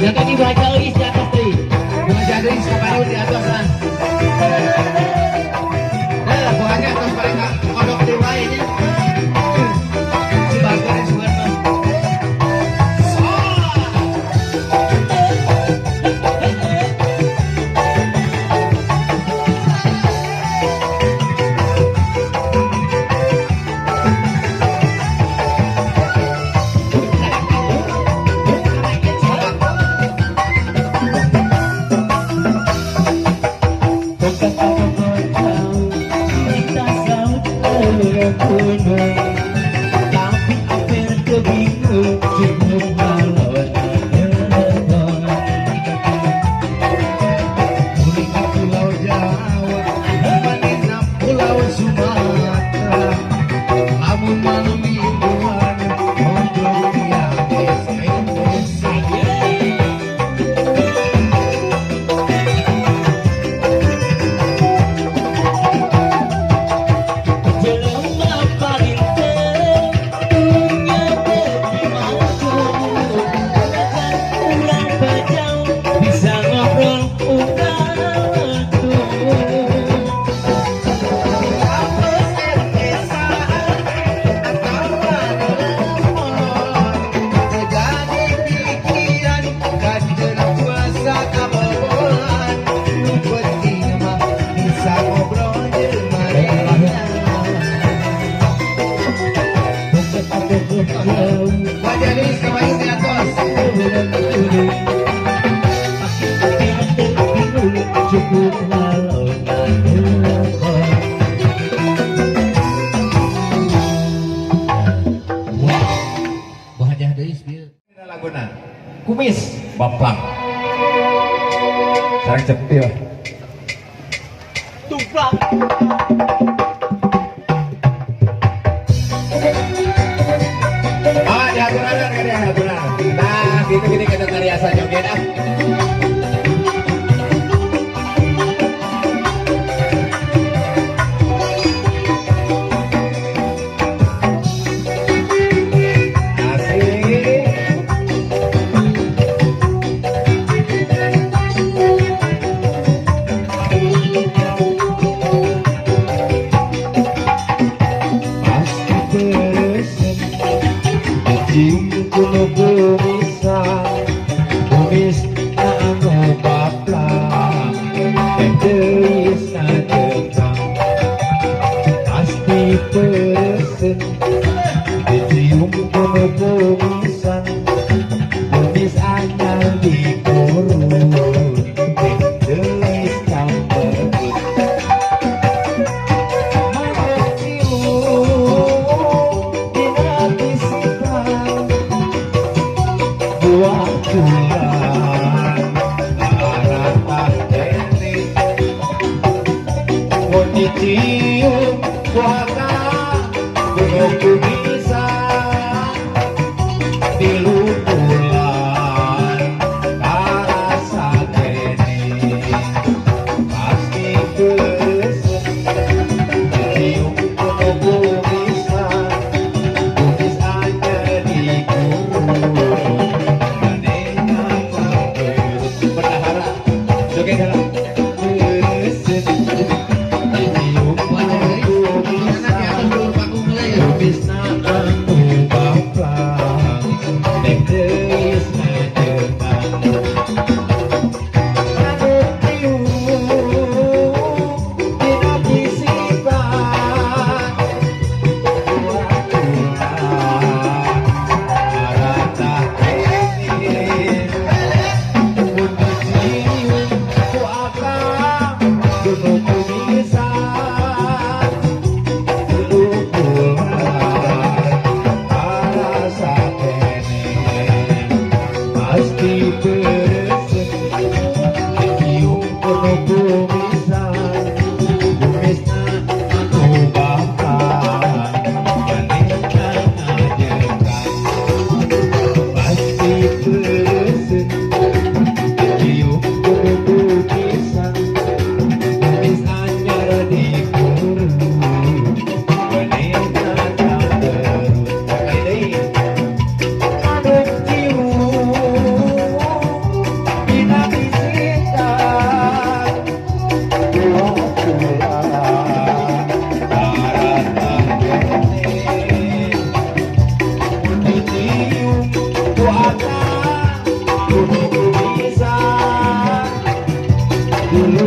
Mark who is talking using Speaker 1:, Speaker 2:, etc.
Speaker 1: Jangan dibaca lagi di atas tri.
Speaker 2: Baca lagi separuh di atas lah. Nah, buahnya atas mereka kodok di lainnya. Sebagai Suwarno.
Speaker 3: Kumis Baplang sareng cepil
Speaker 1: Tumplang.
Speaker 2: Ah, diaturan. Nah, gitu-gitu kita tariasa joget ah.
Speaker 3: Gunungku bisa dilupulan karasa kene pasti bersen cium gunungku bisa kumis aja di gunung manehna terus berdahara joget dalam bersen cium gunungku bisa kumis anu baplang dek deus ngajengan manuk tiup dina bisikan arata kene mun dicium ku akang gunungku bisa arasa kene pasti beresen cium gunungku bisa kumisna anu bakal manehna ngajengan pasti beresen cium gunungku bisa kumis anyar di kurung manehna terus pakai manuk cium dina bisikan pulang arata kene dicium ku akang gunungku bisa dulu